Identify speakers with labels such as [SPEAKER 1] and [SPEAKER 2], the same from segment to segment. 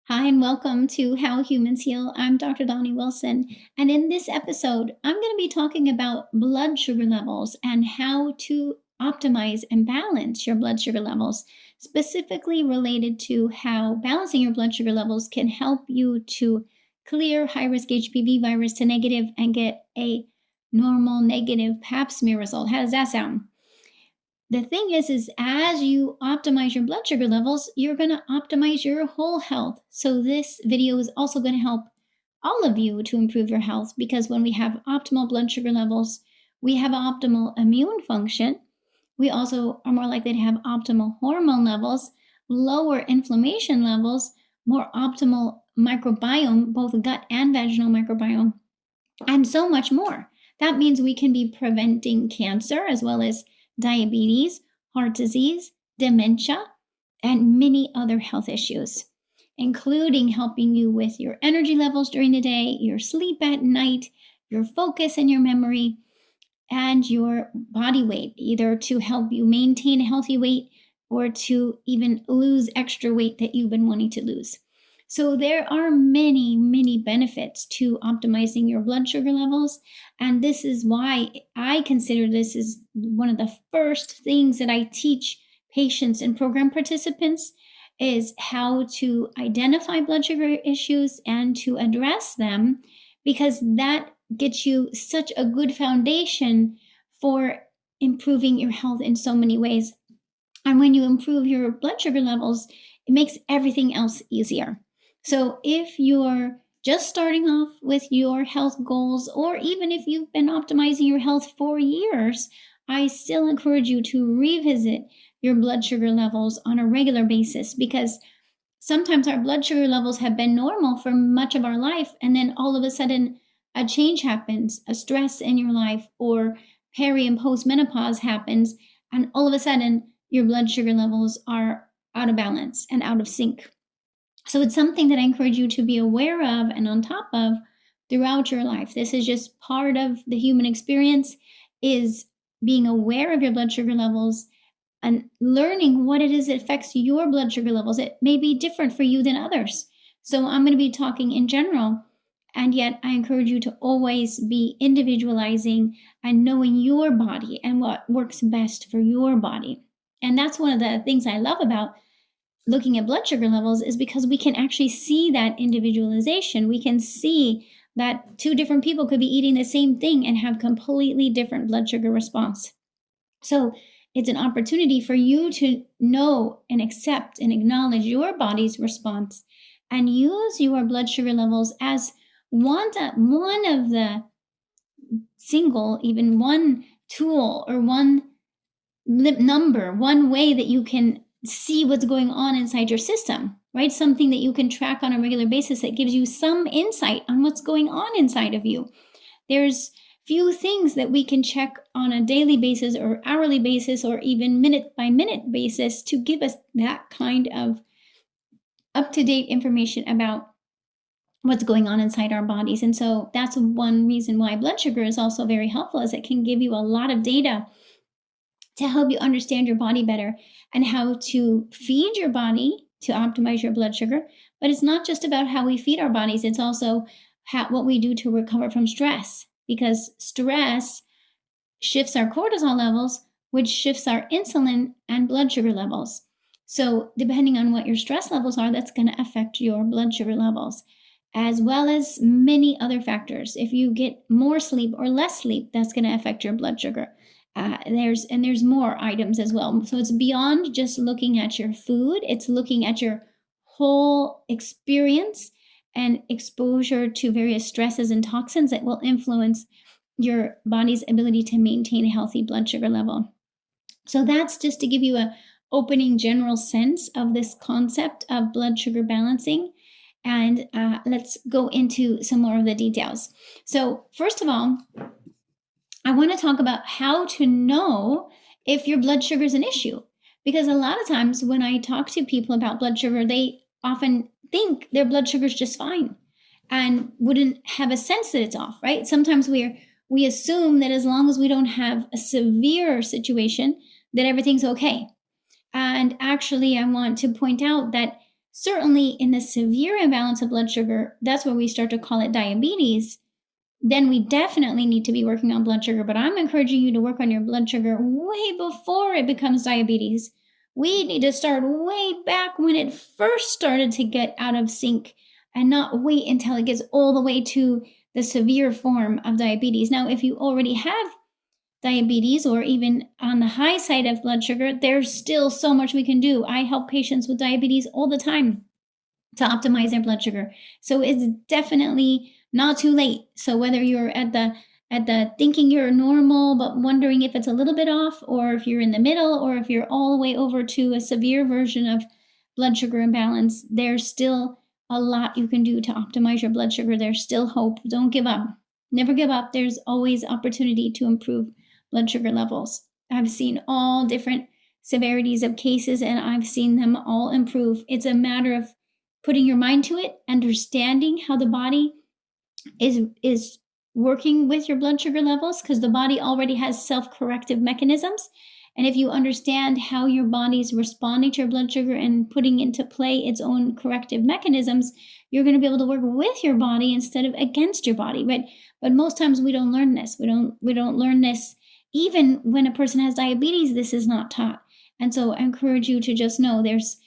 [SPEAKER 1] Hi, and welcome to How Humans Heal. I'm Dr. Donnie Wilson. And in this episode, I'm going to be talking about blood sugar levels and how to optimize and balance your blood sugar levels, specifically related to how balancing your blood sugar levels can help you to clear high risk HPV virus to negative and get a normal negative pap smear result. How does that sound? The thing is as you optimize your blood sugar levels, you're going to optimize your whole health. So this video is also going to help all of you to improve your health, because when we have optimal blood sugar levels, we have optimal immune function. We also are more likely to have optimal hormone levels, lower inflammation levels, more optimal microbiome, both gut and vaginal microbiome, and so much more. That means we can be preventing cancer as well as diabetes, heart disease, dementia, and many other health issues, including helping you with your energy levels during the day, your sleep at night, your focus and your memory, and your body weight, either to help you maintain a healthy weight or to even lose extra weight that you've been wanting to lose. So there are many, many benefits to optimizing your blood sugar levels. And this is why I consider this is one of the first things that I teach patients and program participants, is how to identify blood sugar issues and to address them, because that gets you such a good foundation for improving your health in so many ways. And when you improve your blood sugar levels, it makes everything else easier. So if you're just starting off with your health goals, or even if you've been optimizing your health for years, I still encourage you to revisit your blood sugar levels on a regular basis, because sometimes our blood sugar levels have been normal for much of our life, and then all of a sudden a change happens, a stress in your life, or peri and post menopause happens, and all of a sudden your blood sugar levels are out of balance and out of sync. So it's something that I encourage you to be aware of and on top of throughout your life. This is just part of the human experience, is being aware of your blood sugar levels and learning what it is that affects your blood sugar levels. It may be different for you than others. So I'm going to be talking in general, and yet I encourage you to always be individualizing and knowing your body and what works best for your body. And that's one of the things I love about looking at blood sugar levels, is because we can actually see that individualization. We can see that two different people could be eating the same thing and have completely different blood sugar response. So it's an opportunity for you to know and accept and acknowledge your body's response, and use your blood sugar levels as one of the single, even one tool or one number, one way that you can see what's going on inside your system, right? Something that you can track on a regular basis that gives you some insight on what's going on inside of you. There's few things that we can check on a daily basis or hourly basis or even minute by minute basis to give us that kind of up-to-date information about what's going on inside our bodies. And so that's one reason why blood sugar is also very helpful, is it can give you a lot of data to help you understand your body better and how to feed your body to optimize your blood sugar. But it's not just about how we feed our bodies, it's also what we do to recover from stress, because stress shifts our cortisol levels, which shifts our insulin and blood sugar levels. So depending on what your stress levels are, that's going to affect your blood sugar levels, as well as many other factors. If you get more sleep or less sleep, that's going to affect your blood sugar. There's more items as well. So it's beyond just looking at your food. It's looking at your whole experience and exposure to various stresses and toxins that will influence your body's ability to maintain a healthy blood sugar level. So that's just to give you a opening general sense of this concept of blood sugar balancing. And let's go into some more of the details. So first of all, I want to talk about how to know if your blood sugar is an issue, because a lot of times when I talk to people about blood sugar, they often think their blood sugar is just fine and wouldn't have a sense that it's off, right? Sometimes we assume that as long as we don't have a severe situation, that everything's okay. And actually, I want to point out that Certainly in the severe imbalance of blood sugar, that's where we start to call it diabetes. Then we definitely need to be working on blood sugar. But I'm encouraging you to work on your blood sugar way before it becomes diabetes. We need to start way back when it first started to get out of sync and not wait until it gets all the way to the severe form of diabetes. Now, if you already have diabetes or even on the high side of blood sugar, there's still so much we can do. I help patients with diabetes all the time to optimize their blood sugar. So it's definitely not too late. So whether you're at the thinking you're normal but wondering if it's a little bit off, or if you're in the middle, or if you're all the way over to a severe version of blood sugar imbalance, there's still a lot you can do to optimize your blood sugar. There's still hope. Don't give up. Never give up. There's always opportunity to improve blood sugar levels. I've seen all different severities of cases and I've seen them all improve. It's a matter of putting your mind to it, understanding how the body is working with your blood sugar levels, because the body already has self-corrective mechanisms. And if you understand how your body's responding to your blood sugar and putting into play its own corrective mechanisms, you're going to be able to work with your body instead of against your body, right? But most times we don't learn this. We don't learn this. Even when a person has diabetes, this is not taught. And so I encourage you to just know there's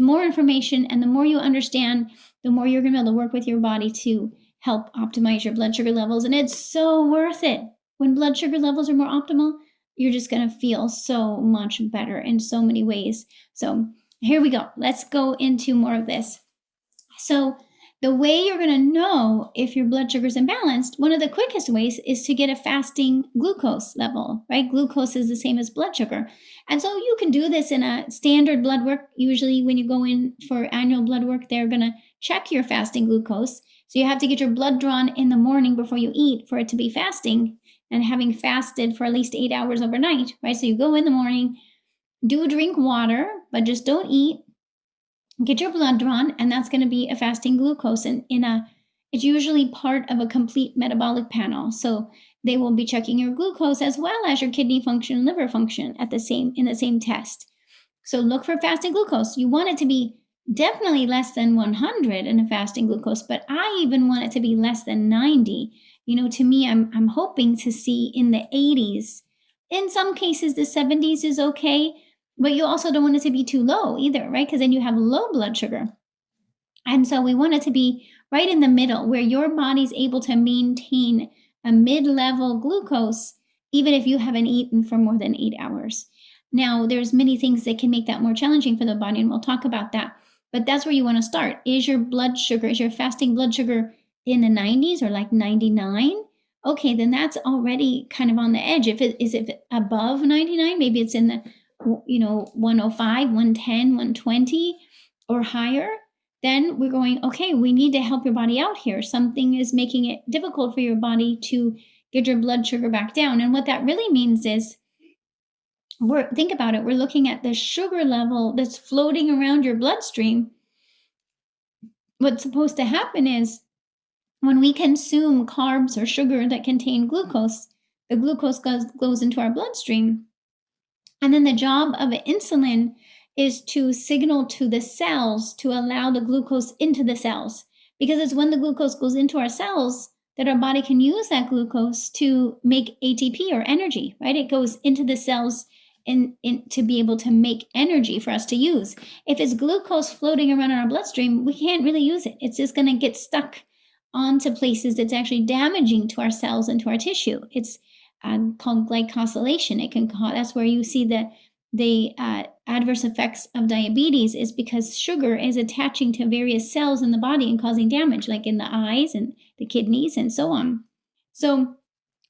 [SPEAKER 1] more information, and the more you understand, the more you're going to be able to work with your body to help optimize your blood sugar levels. And it's so worth it. When blood sugar levels are more optimal, you're just going to feel so much better in so many ways. So here we go. Let's go into more of this. So the way you're going to know if your blood sugar is imbalanced, one of the quickest ways is to get a fasting glucose level, right? Glucose is the same as blood sugar. And so you can do this in a standard blood work. Usually when you go in for annual blood work, they're going to check your fasting glucose. So you have to get your blood drawn in the morning before you eat for it to be fasting, and having fasted for at least 8 hours overnight, right? So you go in the morning, do drink water, but just don't eat. Get your blood drawn, and that's going to be a fasting glucose. And it's usually part of a complete metabolic panel. So they will be checking your glucose as well as your kidney function and liver function in the same test. So look for fasting glucose. You want it to be definitely less than 100 in a fasting glucose, but I even want it to be less than 90. To me, I'm hoping to see in the 80s. In some cases, the 70s is okay, but you also don't want it to be too low either, right? Because then you have low blood sugar. And so we want it to be right in the middle, where your body's able to maintain a mid-level glucose, even if you haven't eaten for more than 8 hours. Now, there's many things that can make that more challenging for the body, and we'll talk about that. But that's where you want to start. Is your fasting blood sugar in the 90s or like 99? Okay, then that's already kind of on the edge. If it above 99, maybe it's in the 105, 110, 120 or higher, then we're going, okay, we need to help your body out here. Something is making it difficult for your body to get your blood sugar back down. And what that really means is, think about it. We're looking at the sugar level that's floating around your bloodstream. What's supposed to happen is, when we consume carbs or sugar that contain glucose, the glucose goes into our bloodstream. And then the job of insulin is to signal to the cells to allow the glucose into the cells, because it's when the glucose goes into our cells that our body can use that glucose to make ATP or energy, right? It goes into the cells to be able to make energy for us to use. If it's glucose floating around in our bloodstream, we can't really use it. It's just going to get stuck onto places that's actually damaging to our cells and to our tissue. It's called glycosylation. That's where you see the adverse effects of diabetes, is because sugar is attaching to various cells in the body and causing damage, like in the eyes and the kidneys and so on. So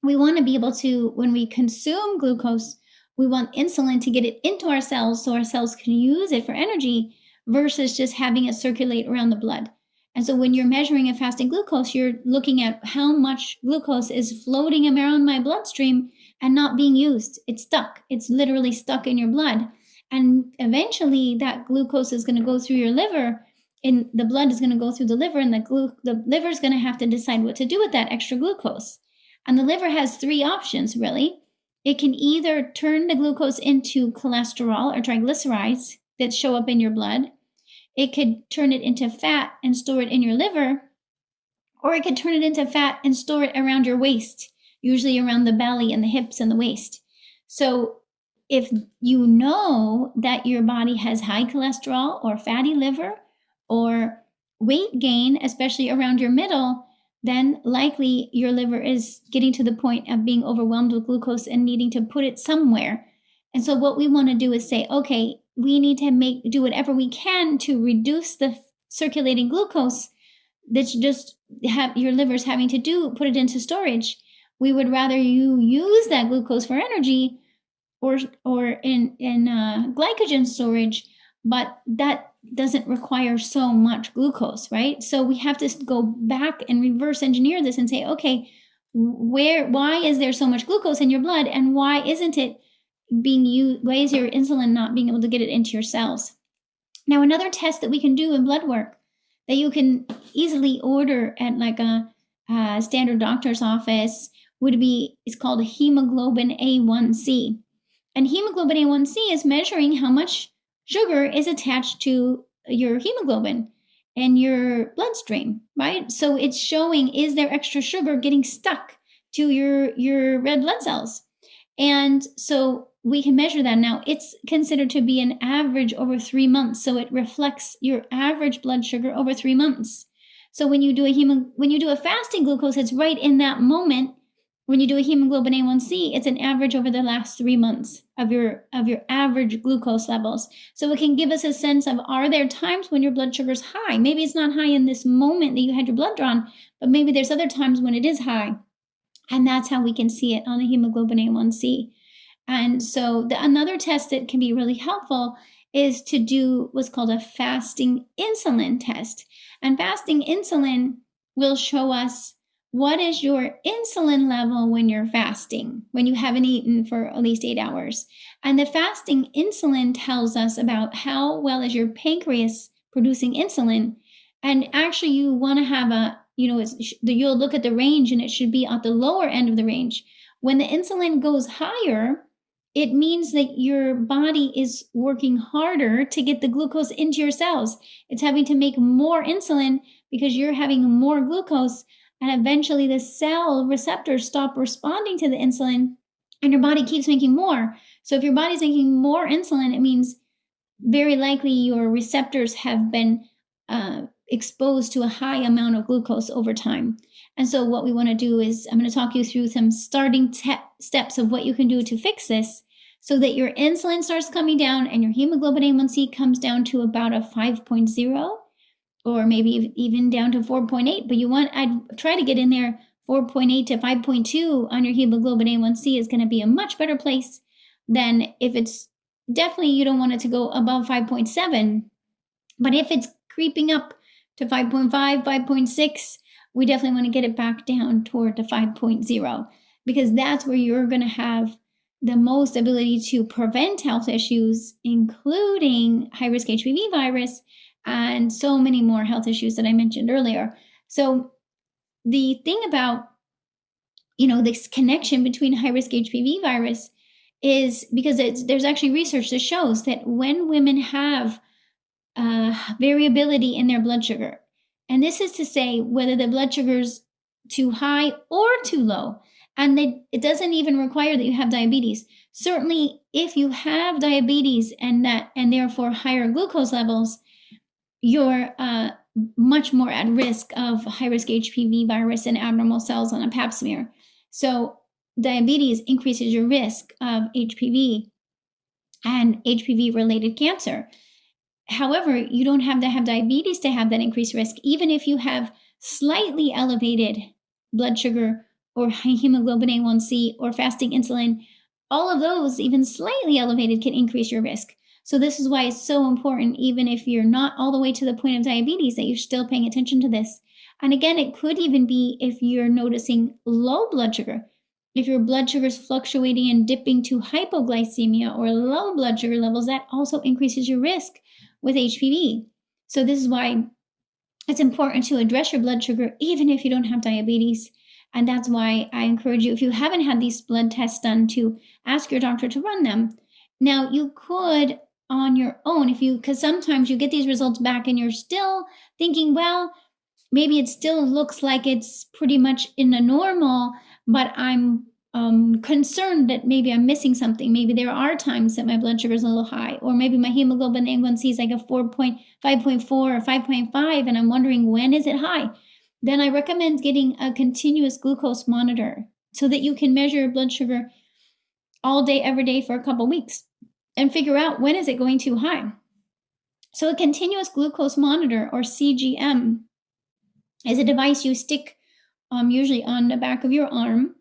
[SPEAKER 1] we want to be able to, when we consume glucose, we want insulin to get it into our cells so our cells can use it for energy, versus just having it circulate around the blood. And so when you're measuring a fasting glucose, you're looking at how much glucose is floating around my bloodstream and not being used. It's stuck. It's literally stuck in your blood. And eventually that glucose is going to go through your liver, and the blood is going to go through the liver, and the liver is going to have to decide what to do with that extra glucose. And the liver has three options, really. It can either turn the glucose into cholesterol or triglycerides that show up in your blood. It could turn it into fat and store it in your liver, or it could turn it into fat and store it around your waist, usually around the belly and the hips and the waist. So if you know that your body has high cholesterol or fatty liver or weight gain, especially around your middle, then likely your liver is getting to the point of being overwhelmed with glucose and needing to put it somewhere. And so what we want to do is say, okay, we need to do whatever we can to reduce the circulating glucose that's just your liver's having to do, put it into storage. We would rather you use that glucose for energy or in glycogen storage, but that doesn't require so much glucose, right? So we have to go back and reverse engineer this and say, okay, why is there so much glucose in your blood, and why isn't it being used? Why is your insulin not being able to get it into your cells? Now, another test that we can do in blood work that you can easily order at like a standard doctor's office it's called hemoglobin A1C. And hemoglobin A1C is measuring how much sugar is attached to your hemoglobin and your bloodstream, right? So it's showing, is there extra sugar getting stuck to your red blood cells? And so we can measure that. Now, it's considered to be an average over 3 months. So it reflects your average blood sugar over 3 months. So when you do a fasting glucose, it's right in that moment. When you do a hemoglobin A1C, it's an average over the last 3 months of your average glucose levels. So it can give us a sense of, are there times when your blood sugar is high? Maybe it's not high in this moment that you had your blood drawn, but maybe there's other times when it is high. And that's how we can see it on a hemoglobin A1C. And so another test that can be really helpful is to do what's called a fasting insulin test. And fasting insulin will show us what is your insulin level when you're fasting, when you haven't eaten for at least 8 hours. And the fasting insulin tells us about how well is your pancreas producing insulin. And actually you want to have you'll look at the range and it should be at the lower end of the range. When the insulin goes higher, it means that your body is working harder to get the glucose into your cells. It's having to make more insulin because you're having more glucose, and eventually the cell receptors stop responding to the insulin and your body keeps making more. So if your body's making more insulin, it means very likely your receptors have been exposed to a high amount of glucose over time. And so what we want to do is, I'm going to talk you through some starting steps of what you can do to fix this so that your insulin starts coming down and your hemoglobin A1C comes down to about a 5.0 or maybe even down to 4.8. But I'd try to get in there 4.8 to 5.2 on your hemoglobin A1C is going to be a much better place than if it's definitely, you don't want it to go above 5.7. But if it's creeping up to 5.5, 5.6, we definitely want to get it back down toward the 5.0, because that's where you're going to have the most ability to prevent health issues, including high-risk HPV virus and so many more health issues that I mentioned earlier. So the thing about, this connection between high-risk HPV virus is because there's actually research that shows that when women have variability in their blood sugar, and this is to say whether the blood sugar's too high or too low, and it doesn't even require that you have diabetes. Certainly, if you have diabetes and therefore higher glucose levels, you're much more at risk of high-risk HPV virus and abnormal cells on a pap smear. So diabetes increases your risk of HPV and HPV-related cancer. However, you don't have to have diabetes to have that increased risk. Even if you have slightly elevated blood sugar or hemoglobin A1C or fasting insulin, all of those, even slightly elevated, can increase your risk. So this is why it's so important, even if you're not all the way to the point of diabetes, that you're still paying attention to this. And again, it could even be if you're noticing low blood sugar. If your blood sugar is fluctuating and dipping to hypoglycemia or low blood sugar levels, that also increases your risk with HPV. So this is why it's important to address your blood sugar even if you don't have diabetes. And that's why I encourage you, if you haven't had these blood tests done, to ask your doctor to run them. Now, you could on your own, because sometimes you get these results back and you're still thinking, well, maybe it still looks like it's pretty much in the normal, but I'm concerned that maybe I'm missing something. Maybe there are times that my blood sugar is a little high, or maybe my hemoglobin A1C is like a 5.4 or 5.5, and I'm wondering, when is it high? Then I recommend getting a continuous glucose monitor so that you can measure your blood sugar all day, every day for a couple weeks and figure out, when is it going too high. So a continuous glucose monitor, or CGM, is a device you stick usually on the back of your arm,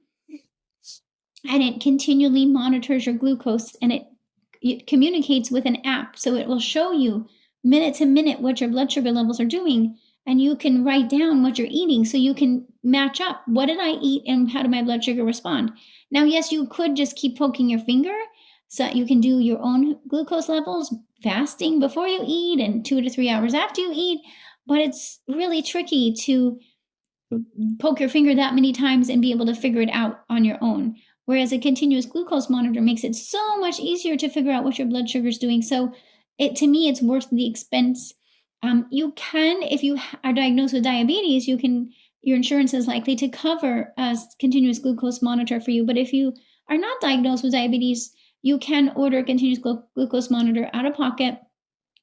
[SPEAKER 1] and it continually monitors your glucose, and it communicates with an app. So it will show you minute to minute what your blood sugar levels are doing, and you can write down what you're eating so you can match up, what did I eat and how did my blood sugar respond. Now, yes, you could just keep poking your finger, so you can do your own glucose levels fasting before you eat and 2 to 3 hours after you eat, but it's really tricky to poke your finger that many times and be able to figure it out on your own. Whereas a continuous glucose monitor makes it so much easier to figure out what your blood sugar is doing. So to me, it's worth the expense. You can, if you are diagnosed with diabetes, your insurance is likely to cover a continuous glucose monitor for you. But if you are not diagnosed with diabetes, you can order a continuous glucose monitor out of pocket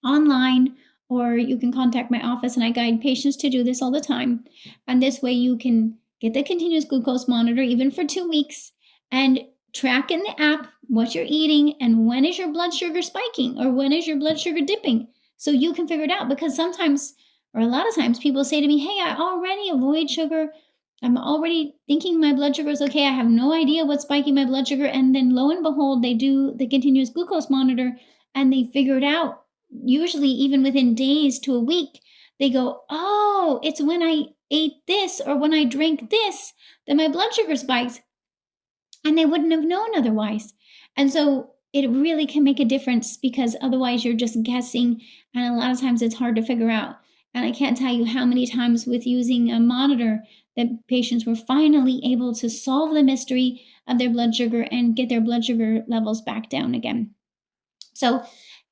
[SPEAKER 1] online, or you can contact my office, and I guide patients to do this all the time. And this way you can get the continuous glucose monitor even for 2 weeks and track in the app what you're eating and when is your blood sugar spiking or when is your blood sugar dipping, so you can figure it out. Because sometimes, or a lot of times, people say to me, hey, I already avoid sugar. I'm already thinking my blood sugar is okay. I have no idea what's spiking my blood sugar. And then lo and behold, they do the continuous glucose monitor and they figure it out. Usually even within days to a week, they go, oh, it's when I ate this or when I drank this that my blood sugar spikes. And they wouldn't have known otherwise. And so it really can make a difference, because otherwise you're just guessing. And a lot of times it's hard to figure out. And I can't tell you how many times with using a monitor that patients were finally able to solve the mystery of their blood sugar and get their blood sugar levels back down again. So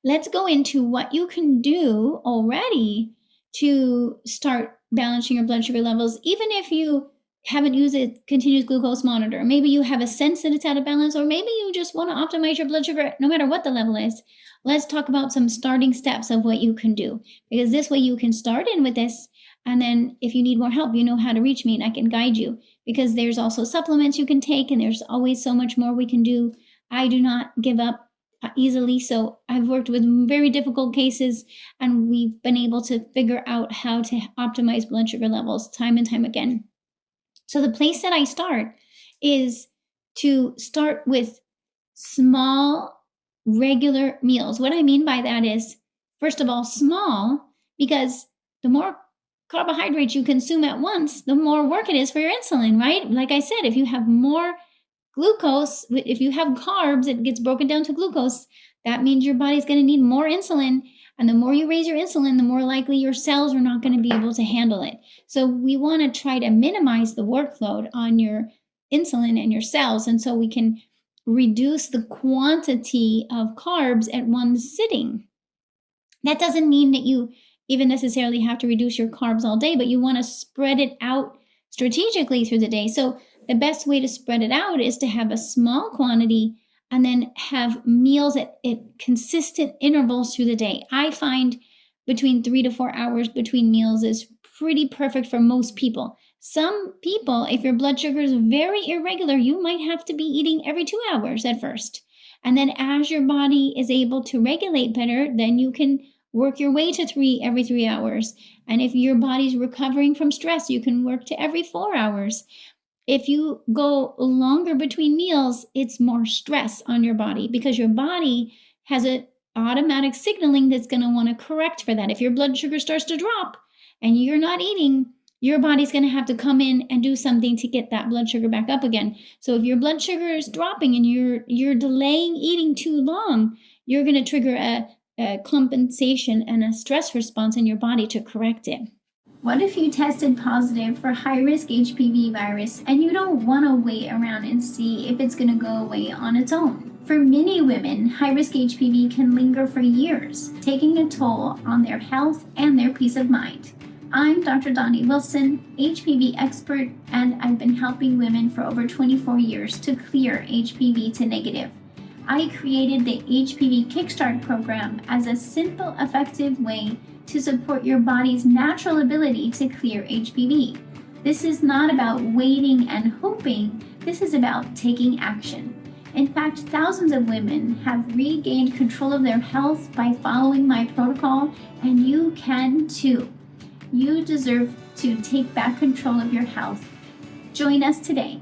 [SPEAKER 1] let's go into what you can do already to start balancing your blood sugar levels, even if you haven't used a continuous glucose monitor. Maybe you have a sense that it's out of balance, or maybe you just want to optimize your blood sugar no matter what the level is. Let's talk about some starting steps of what you can do, because this way you can start in with this. And then if you need more help, you know how to reach me and I can guide you, because there's also supplements you can take, and there's always so much more we can do. I do not give up easily. So I've worked with very difficult cases, and we've been able to figure out how to optimize blood sugar levels time and time again. So the place that I start is to start with small, regular meals. What I mean by that is, first of all, small, because the more carbohydrates you consume at once, the more work it is for your insulin, right? Like I said, if you have more glucose, if you have carbs, it gets broken down to glucose. That means your body's going to need more insulin. And the more you raise your insulin, the more likely your cells are not going to be able to handle it. So we want to try to minimize the workload on your insulin and your cells. And so we can reduce the quantity of carbs at one sitting. That doesn't mean that you even necessarily have to reduce your carbs all day, but you want to spread it out strategically through the day. So the best way to spread it out is to have a small quantity and then have meals at consistent intervals through the day. I find between 3 to 4 hours between meals is pretty perfect for most people. Some people, if your blood sugar is very irregular, you might have to be eating every 2 hours at first. And then as your body is able to regulate better, then you can work your way to every 3 hours. And if your body's recovering from stress, you can work to every 4 hours. If you go longer between meals, it's more stress on your body, because your body has an automatic signaling that's going to want to correct for that. If your blood sugar starts to drop and you're not eating, your body's going to have to come in and do something to get that blood sugar back up again. So if your blood sugar is dropping and you're delaying eating too long, you're going to trigger a compensation and a stress response in your body to correct it. What if you tested positive for high-risk HPV virus and you don't want to wait around and see if it's going to go away on its own? For many women, high-risk HPV can linger for years, taking a toll on their health and their peace of mind. I'm Dr. Donnie Wilson, HPV expert, and I've been helping women for over 24 years to clear HPV to negative. I created the HPV Kickstart program as a simple, effective way to support your body's natural ability to clear HPV. This is not about waiting and hoping. This is about taking action. In fact, thousands of women have regained control of their health by following my protocol, and you can too. You deserve to take back control of your health. Join us today.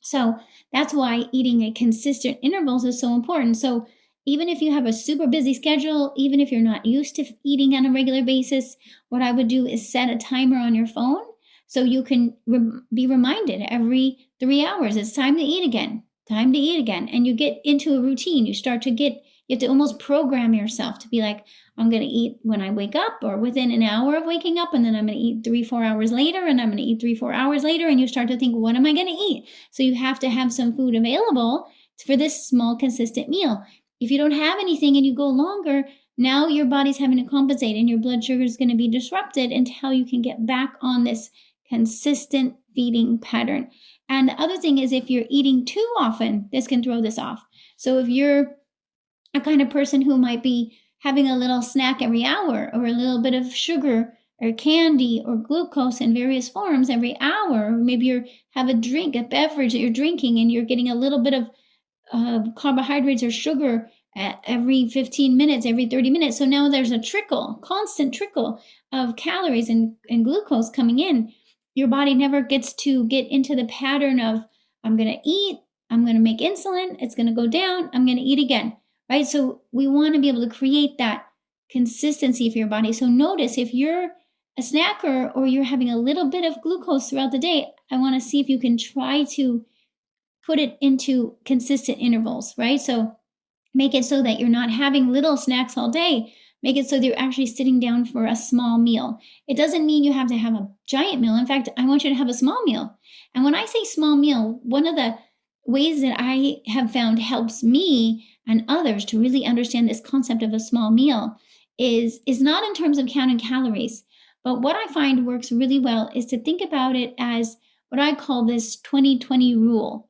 [SPEAKER 1] So that's why eating at consistent intervals is so important. So even if you have a super busy schedule, even if you're not used to eating on a regular basis, what I would do is set a timer on your phone so you can be reminded every 3 hours, it's time to eat again. Time to eat again. And you get into a routine. You have to almost program yourself to be like, I'm going to eat when I wake up or within an hour of waking up. And then I'm going to eat 3-4 hours later. And I'm going to eat 3-4 hours later. And you start to think, what am I going to eat? So you have to have some food available for this small, consistent meal. If you don't have anything and you go longer, now your body's having to compensate and your blood sugar is going to be disrupted until you can get back on this consistent feeding pattern. And the other thing is, if you're eating too often, this can throw this off. So if you're a kind of person who might be having a little snack every hour, or a little bit of sugar or candy or glucose in various forms every hour, or maybe you have a beverage that you're drinking, and you're getting a little bit of carbohydrates or sugar every 15 minutes, every 30 minutes. So now there's a constant trickle of calories and glucose coming in. Your body never gets to get into the pattern of, I'm going to eat, I'm going to make insulin, it's going to go down, I'm going to eat again, right? So we want to be able to create that consistency for your body. So notice if you're a snacker or you're having a little bit of glucose throughout the day, I want to see if you can try to put it into consistent intervals, right? So make it so that you're not having little snacks all day. Make it so that you're actually sitting down for a small meal. It doesn't mean you have to have a giant meal. In fact, I want you to have a small meal. And when I say small meal, one of the ways that I have found helps me and others to really understand this concept of a small meal is not in terms of counting calories. But what I find works really well is to think about it as what I call this 20-20 rule.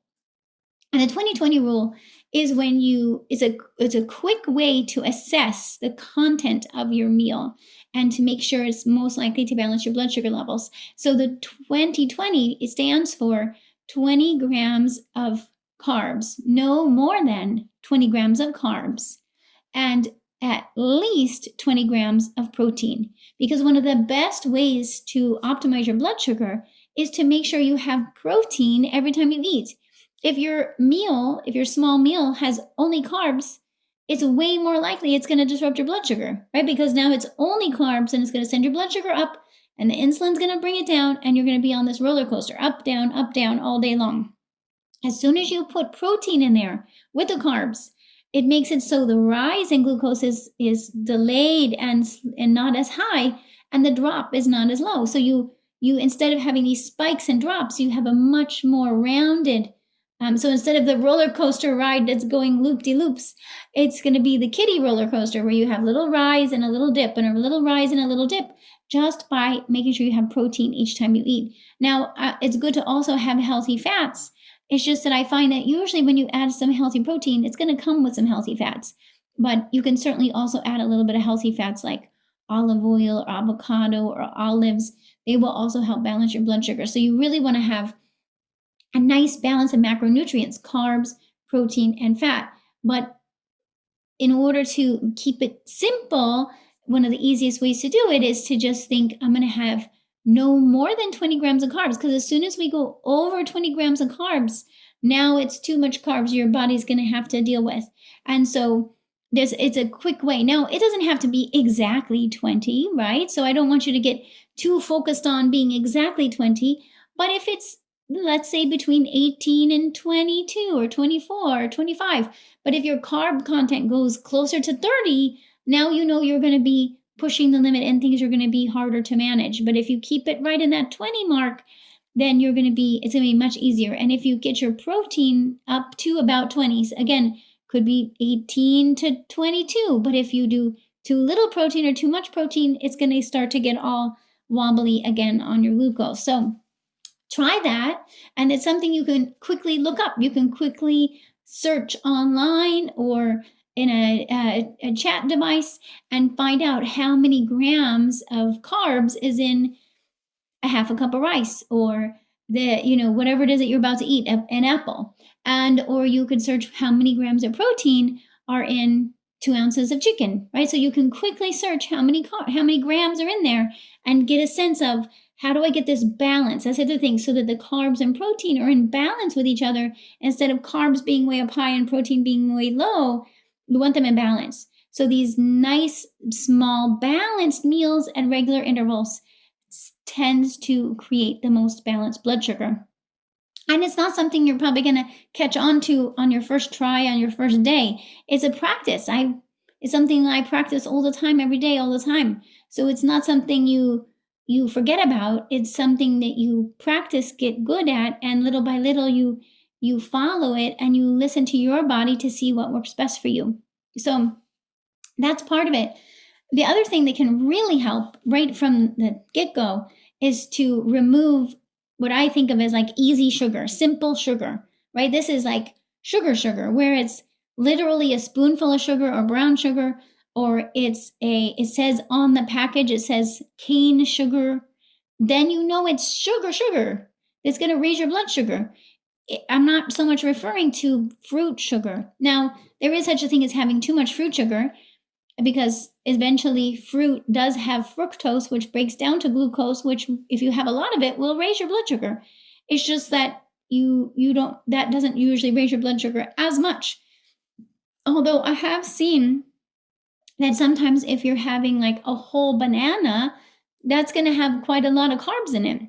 [SPEAKER 1] And the 20-20 rule is it's a quick way to assess the content of your meal and to make sure it's most likely to balance your blood sugar levels. So the 20-20, it stands for 20 grams of carbs, no more than 20 grams of carbs, and at least 20 grams of protein. Because one of the best ways to optimize your blood sugar is to make sure you have protein every time you eat. If your small meal has only carbs, it's way more likely it's going to disrupt your blood sugar, right? Because now it's only carbs and it's going to send your blood sugar up, and the insulin's going to bring it down, and you're going to be on this roller coaster, up, down, all day long. As soon as you put protein in there with the carbs, it makes it so the rise in glucose is delayed and not as high, and the drop is not as low. So you instead of having these spikes and drops, you have a much more rounded. So instead of the roller coaster ride that's going loop-de-loops, it's going to be the kiddie roller coaster where you have a little rise and a little dip and a little rise and a little dip, just by making sure you have protein each time you eat. Now, it's good to also have healthy fats. It's just that I find that usually when you add some healthy protein, it's going to come with some healthy fats. But you can certainly also add a little bit of healthy fats like olive oil or avocado or olives. They will also help balance your blood sugar. So you really want to have a nice balance of macronutrients, carbs, protein, and fat. But in order to keep it simple, one of the easiest ways to do it is to just think, I'm going to have no more than 20 grams of carbs. Because as soon as we go over 20 grams of carbs, now it's too much carbs your body's going to have to deal with. And so it's a quick way. Now, it doesn't have to be exactly 20, right? So I don't want you to get too focused on being exactly 20. But if it's, let's say, between 18 and 22 or 24 or 25, but if your carb content goes closer to 30, now you know you're going to be pushing the limit and things are going to be harder to manage. But if you keep it right in that 20 mark, then it's going to be much easier. And if you get your protein up to about 20s, again, could be 18 to 22. But if you do too little protein or too much protein, it's going to start to get all wobbly again on your glucose. So try that. And it's something you can quickly look up. You can quickly search online or in a chat device and find out how many grams of carbs is in a half a cup of rice, or whatever it is that you're about to eat, an apple. And or you could search how many grams of protein are in 2 ounces of chicken, right? So you can quickly search how many grams are in there and get a sense of, how do I get this balance? That's the other thing, so that the carbs and protein are in balance with each other. Instead of carbs being way up high and protein being way low, you want them in balance. So these nice, small, balanced meals at regular intervals tends to create the most balanced blood sugar. And it's not something you're probably going to catch on to on your first try, on your first day. It's a practice. It's something I practice all the time, every day, all the time. So it's not something you forget about. It's something that you practice, get good at, and little by little you follow it and you listen to your body to see what works best for you. So that's part of it. The other thing that can really help right from the get-go is to remove what I think of as like easy sugar, simple sugar, right? This is like sugar, where it's literally a spoonful of sugar or brown sugar, or it says on the package, it says cane sugar. Then you know it's sugar. It's going to raise your blood sugar. I'm not so much referring to fruit sugar. Now, there is such a thing as having too much fruit sugar, because eventually fruit does have fructose, which breaks down to glucose, which if you have a lot of it will raise your blood sugar. It's just that that doesn't usually raise your blood sugar as much. Although I have seen that sometimes if you're having like a whole banana, that's going to have quite a lot of carbs in it.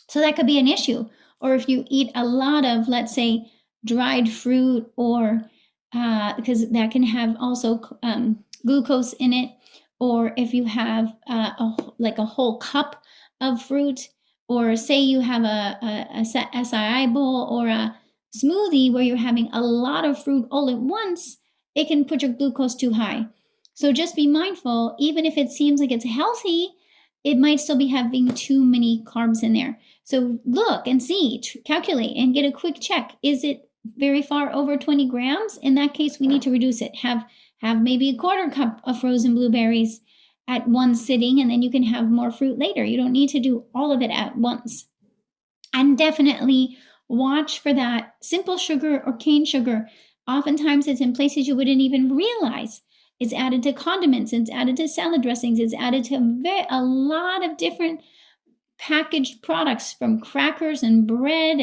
[SPEAKER 1] So that could be an issue. Or if you eat a lot of, let's say, dried fruit, or because that can have also glucose in it, or if you have a whole cup of fruit, or say you have a SII bowl or a smoothie where you're having a lot of fruit all at once, it can put your glucose too high. So just be mindful, even if it seems like it's healthy, it might still be having too many carbs in there. So look and see, calculate and get a quick check. Is it very far over 20 grams? In that case, we need to reduce it. Have maybe a quarter cup of frozen blueberries at one sitting, and then you can have more fruit later. You don't need to do all of it at once. And definitely watch for that simple sugar or cane sugar. Oftentimes it's in places you wouldn't even realize. It's added to condiments, it's added to salad dressings, it's added to a lot of different packaged products, from crackers and bread,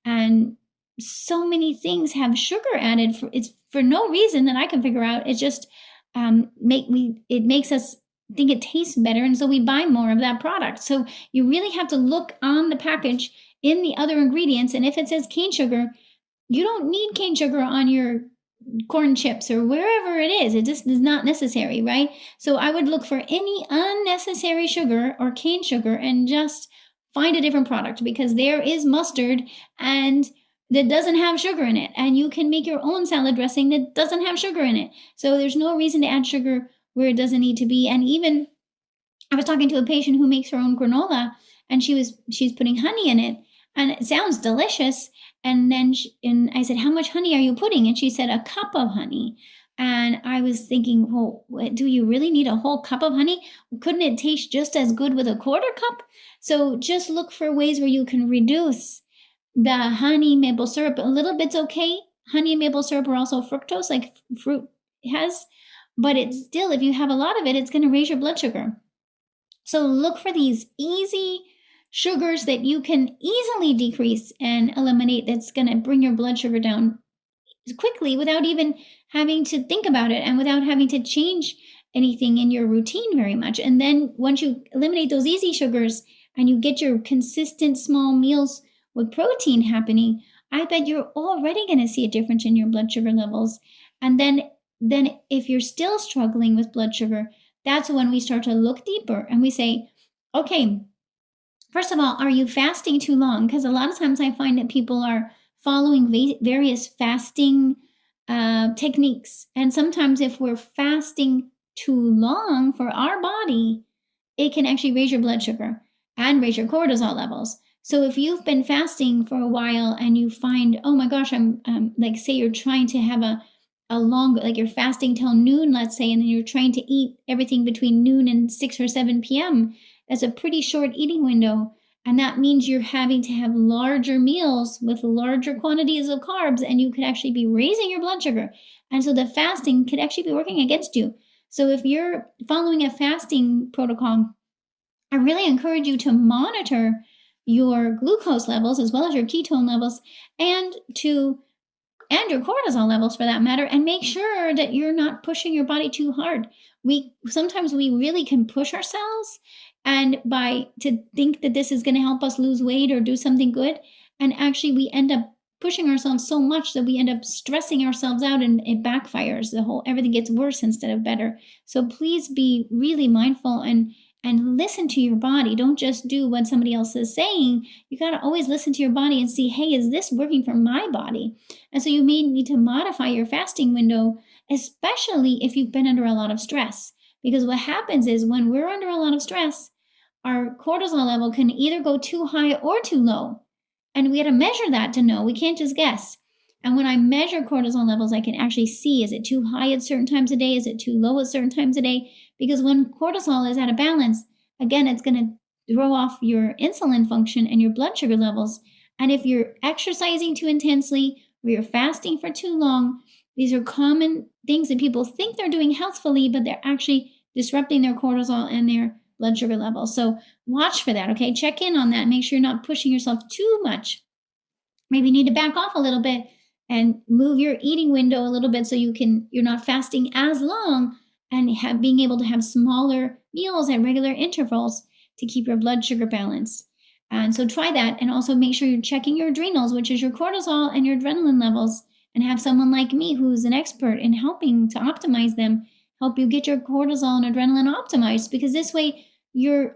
[SPEAKER 1] and so many things have sugar added. It's for no reason that I can figure out. It's just it makes us think it tastes better, and so we buy more of that product. So you really have to look on the package in the other ingredients, and if it says cane sugar, you don't need cane sugar on your corn chips or wherever it is. It just is not necessary, right? So I would look for any unnecessary sugar or cane sugar and just find a different product, because there is mustard and that doesn't have sugar in it, and you can make your own salad dressing that doesn't have sugar in it. So there's no reason to add sugar where it doesn't need to be. And even I was talking to a patient who makes her own granola, and she's putting honey in it, and it sounds delicious. And then I said, how much honey are you putting? And she said, a cup of honey. And I was thinking, well, do you really need a whole cup of honey? Couldn't it taste just as good with a quarter cup? So just look for ways where you can reduce the honey maple syrup. A little bit's okay. Honey and maple syrup are also fructose, like fruit has, but it's still, if you have a lot of it, it's going to raise your blood sugar. So look for these easy sugars that you can easily decrease and eliminate, that's going to bring your blood sugar down quickly without even having to think about it and without having to change anything in your routine very much. And then once you eliminate those easy sugars and you get your consistent small meals with protein happening, I bet you're already going to see a difference in your blood sugar levels. And then if you're still struggling with blood sugar, that's when we start to look deeper and we say, okay, first of all, are you fasting too long? Because a lot of times I find that people are following various fasting techniques. And sometimes, if we're fasting too long for our body, it can actually raise your blood sugar and raise your cortisol levels. So if you've been fasting for a while and you find, oh my gosh, I'm like, say you're trying to have a long, like you're fasting till noon, let's say, and then you're trying to eat everything between noon and 6 or 7 p.m. That's a pretty short eating window. And that means you're having to have larger meals with larger quantities of carbs, and you could actually be raising your blood sugar. And so the fasting could actually be working against you. So if you're following a fasting protocol, I really encourage you to monitor your glucose levels as well as your ketone levels, and your cortisol levels for that matter, and make sure that you're not pushing your body too hard. We sometimes we really can push ourselves, and by to think that this is going to help us lose weight or do something good, and actually we end up pushing ourselves so much that we end up stressing ourselves out, and it backfires. Everything gets worse instead of better. So please be really mindful and listen to your body. Don't just do what somebody else is saying. You got to always listen to your body and see, hey, is this working for my body? And so you may need to modify your fasting window, especially if you've been under a lot of stress. Because what happens is when we're under a lot of stress, our cortisol level can either go too high or too low. And we had to measure that to know. We can't just guess. And when I measure cortisol levels, I can actually see, is it too high at certain times of day? Is it too low at certain times of day? Because when cortisol is out of balance, again, it's going to throw off your insulin function and your blood sugar levels. And if you're exercising too intensely or you're fasting for too long, these are common things that people think they're doing healthfully, but they're actually disrupting their cortisol and their blood sugar levels. So watch for that, okay? Check in on that. Make sure you're not pushing yourself too much. Maybe you need to back off a little bit and move your eating window a little bit so you're not fasting as long, and being able to have smaller meals at regular intervals to keep your blood sugar balanced. And so try that, and also make sure you're checking your adrenals, which is your cortisol and your adrenaline levels, and have someone like me who's an expert in helping to optimize them, help you get your cortisol and adrenaline optimized, because this way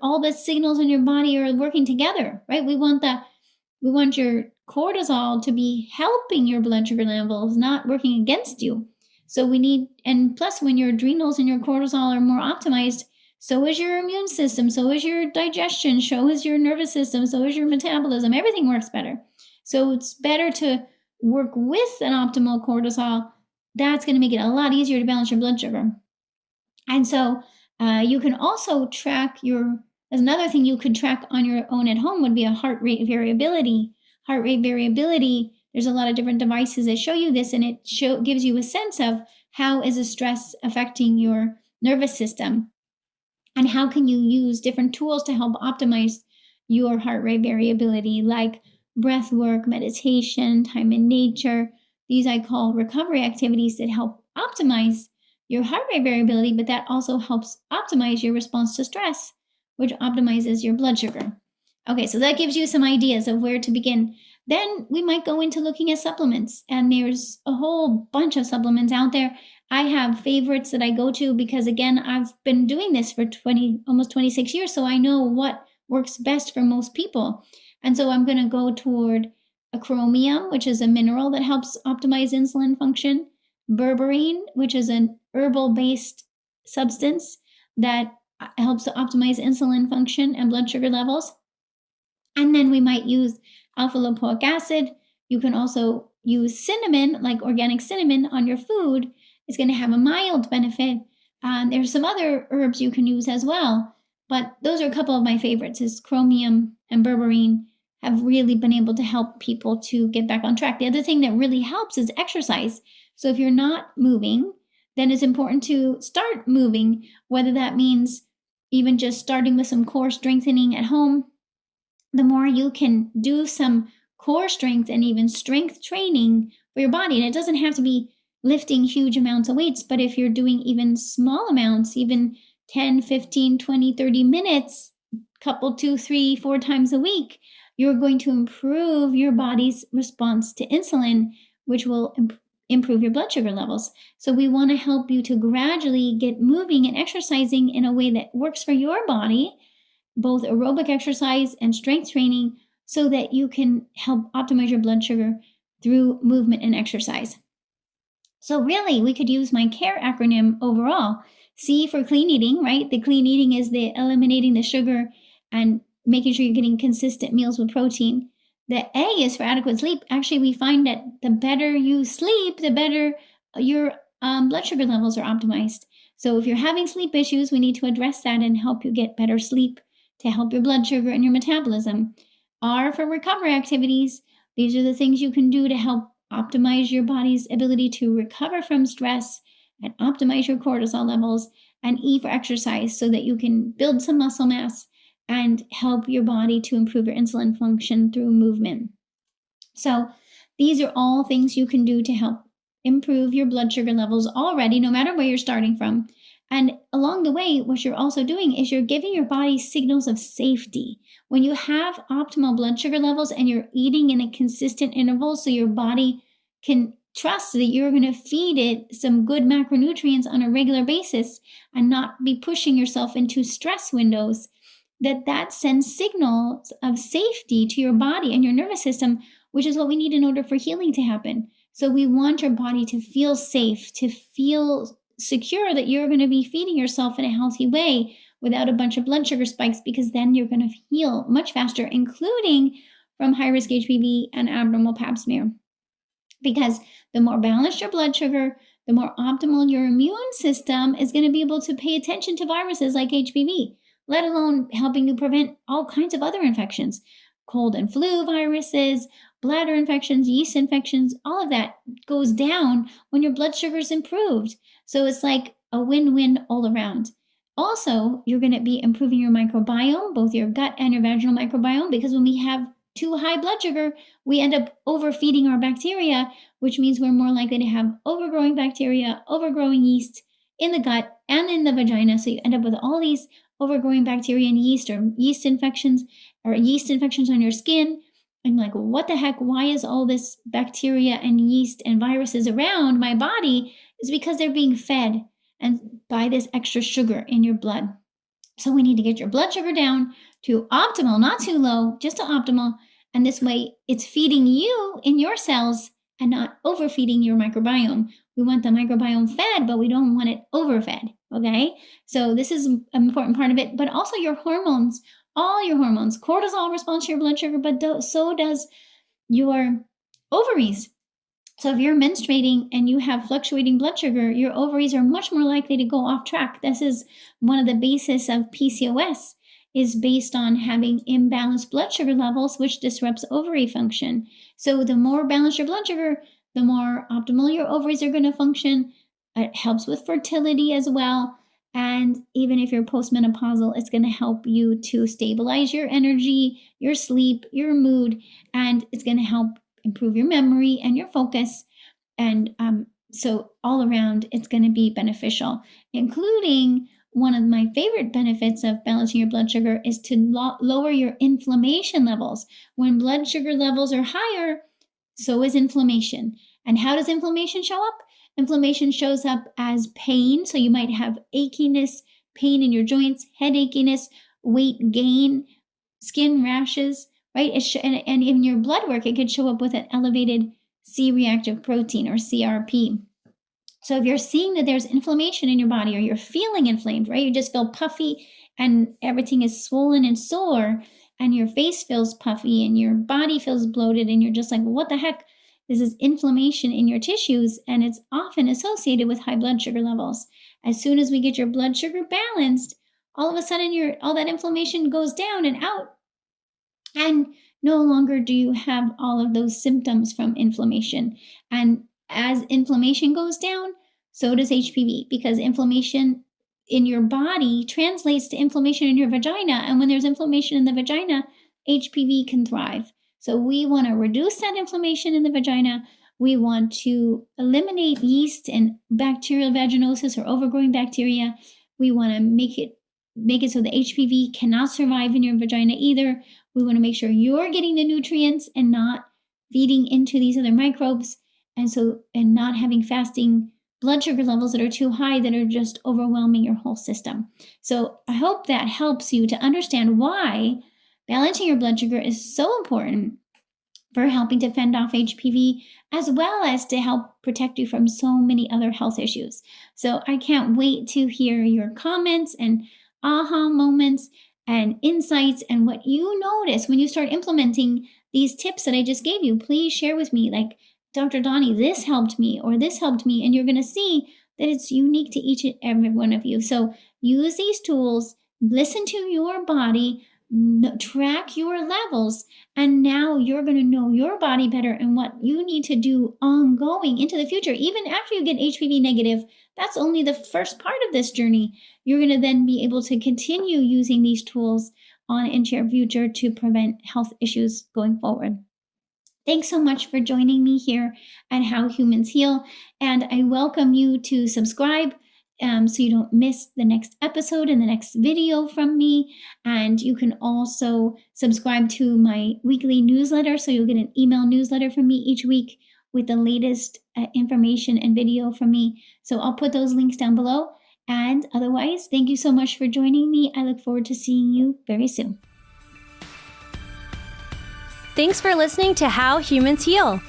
[SPEAKER 1] all the signals in your body are working together, right? We want your cortisol to be helping your blood sugar levels, not working against you. So and plus when your adrenals and your cortisol are more optimized, so is your immune system, so is your digestion, so is your nervous system, so is your metabolism. Everything works better. So it's better to work with an optimal cortisol. That's going to make it a lot easier to balance your blood sugar. And so you can also another thing you could track on your own at home would be a heart rate variability. Heart rate variability, there's a lot of different devices that show you this, and it gives you a sense of how is the stress affecting your nervous system, and how can you use different tools to help optimize your heart rate variability, like breath work, meditation, time in nature. These I call recovery activities that help optimize your heart rate variability, but that also helps optimize your response to stress, which optimizes your blood sugar. Okay, so that gives you some ideas of where to begin. Then we might go into looking at supplements, and there's a whole bunch of supplements out there. I have favorites that I go to because, again, I've been doing this for almost 26 years, so I know what works best for most people. And so I'm going to go toward a chromium, which is a mineral that helps optimize insulin function, berberine, which is an herbal-based substance that helps to optimize insulin function and blood sugar levels. And then we might use alpha lipoic acid. You can also use cinnamon, like organic cinnamon, on your food. It's going to have a mild benefit. There's some other herbs you can use as well, but those are a couple of my favorites. Is chromium and berberine have really been able to help people to get back on track. The other thing that really helps is exercise. So if you're not moving, then it's important to start moving, whether that means even just starting with some core strengthening at home. The more you can do some core strength and even strength training for your body, and it doesn't have to be lifting huge amounts of weights, but if you're doing even small amounts, even 10, 15, 20, 30 minutes, couple 2, 3, 4 times a week, you're going to improve your body's response to insulin, which will improve your blood sugar levels. So we want to help you to gradually get moving and exercising in a way that works for your body, both aerobic exercise and strength training, so that you can help optimize your blood sugar through movement and exercise. So really, we could use my CARE acronym overall. C for clean eating, right? The clean eating is the eliminating the sugar and making sure you're getting consistent meals with protein. The A is for adequate sleep. Actually, we find that the better you sleep, the better your blood sugar levels are optimized. So if you're having sleep issues, we need to address that and help you get better sleep to help your blood sugar and your metabolism. R for recovery activities. These are the things you can do to help optimize your body's ability to recover from stress and optimize your cortisol levels. And E for exercise, so that you can build some muscle mass and help your body to improve your insulin function through movement. So these are all things you can do to help improve your blood sugar levels already, no matter where you're starting from. And along the way, what you're also doing is you're giving your body signals of safety. When you have optimal blood sugar levels and you're eating in a consistent interval, so your body can trust that you're going to feed it some good macronutrients on a regular basis and not be pushing yourself into stress windows, that sends signals of safety to your body and your nervous system, which is what we need in order for healing to happen. So we want your body to feel safe, to feel secure that you're going to be feeding yourself in a healthy way without a bunch of blood sugar spikes, because then you're going to heal much faster, including from high risk HPV and abnormal pap smear. Because the more balanced your blood sugar, the more optimal your immune system is going to be able to pay attention to viruses like HPV, let alone helping you prevent all kinds of other infections, cold and flu viruses, bladder infections, yeast infections. All of that goes down when your blood sugar is improved. So it's like a win-win all around. Also, you're going to be improving your microbiome, both your gut and your vaginal microbiome, because when we have too high blood sugar, we end up overfeeding our bacteria, which means we're more likely to have overgrowing bacteria, overgrowing yeast in the gut and in the vagina. So you end up with all these overgrowing bacteria and yeast, or yeast infections on your skin. I'm like, what the heck? Why is all this bacteria and yeast and viruses around my body? Is because they're being fed and by this extra sugar in your blood. So we need to get your blood sugar down to optimal, not too low, just to optimal. And this way it's feeding you in your cells and not overfeeding your microbiome. We want the microbiome fed, but we don't want it overfed. Okay. So this is an important part of it, but also your hormones, all your hormones. Cortisol responds to your blood sugar, but so does your ovaries. So if you're menstruating and you have fluctuating blood sugar, your ovaries are much more likely to go off track. This is one of the basis of PCOS, is based on having imbalanced blood sugar levels, which disrupts ovary function. So the more balanced your blood sugar, the more optimal your ovaries are going to function. It helps with fertility as well. And even if you're postmenopausal, it's going to help you to stabilize your energy, your sleep, your mood, and it's going to help improve your memory and your focus. And so all around, it's going to be beneficial, including one of my favorite benefits of balancing your blood sugar is to lower your inflammation levels. When blood sugar levels are higher, so is inflammation. And how does inflammation show up? Inflammation shows up as pain. So you might have achiness, pain in your joints, head achiness, weight gain, skin rashes, right? And in your blood work, it could show up with an elevated C-reactive protein, or CRP. So if you're seeing that there's inflammation in your body, or you're feeling inflamed, right? You just feel puffy and everything is swollen and sore, and your face feels puffy and your body feels bloated, and you're just like, what the heck? This is inflammation in your tissues, and it's often associated with high blood sugar levels. As soon as we get your blood sugar balanced, all of a sudden all that inflammation goes down and out. And no longer do you have all of those symptoms from inflammation. And as inflammation goes down, so does HPV, because inflammation in your body translates to inflammation in your vagina. And when there's inflammation in the vagina, HPV can thrive. So we want to reduce that inflammation in the vagina. We want to eliminate yeast and bacterial vaginosis, or overgrowing bacteria. We want to make it so the HPV cannot survive in your vagina either. We want to make sure you're getting the nutrients and not feeding into these other microbes, and not having fasting blood sugar levels that are too high, that are just overwhelming your whole system. So I hope that helps you to understand why balancing your blood sugar is so important, for helping to fend off HPV, as well as to help protect you from so many other health issues. So I can't wait to hear your comments and aha moments and insights and what you notice when you start implementing these tips that I just gave you. Please share with me, like, Dr. Donnie, this helped me or this helped me. And you're going to see that it's unique to each and every one of you. So use these tools, listen to your body, track your levels, and now you're going to know your body better and what you need to do ongoing into the future. Even after you get HPV negative, that's only the first part of this journey. You're going to then be able to continue using these tools on into your future to prevent health issues going forward. Thanks so much for joining me here at How Humans Heal, and I welcome you to subscribe so you don't miss the next episode and the next video from me. And you can also subscribe to my weekly newsletter, so you'll get an email newsletter from me each week with the latest information and video from me. So I'll put those links down below. And otherwise, thank you so much for joining me. I look forward to seeing you very soon.
[SPEAKER 2] Thanks for listening to How Humans Heal.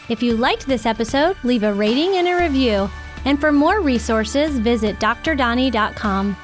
[SPEAKER 2] If you liked this episode, leave a rating and a review. And for more resources, visit drdonnie.com.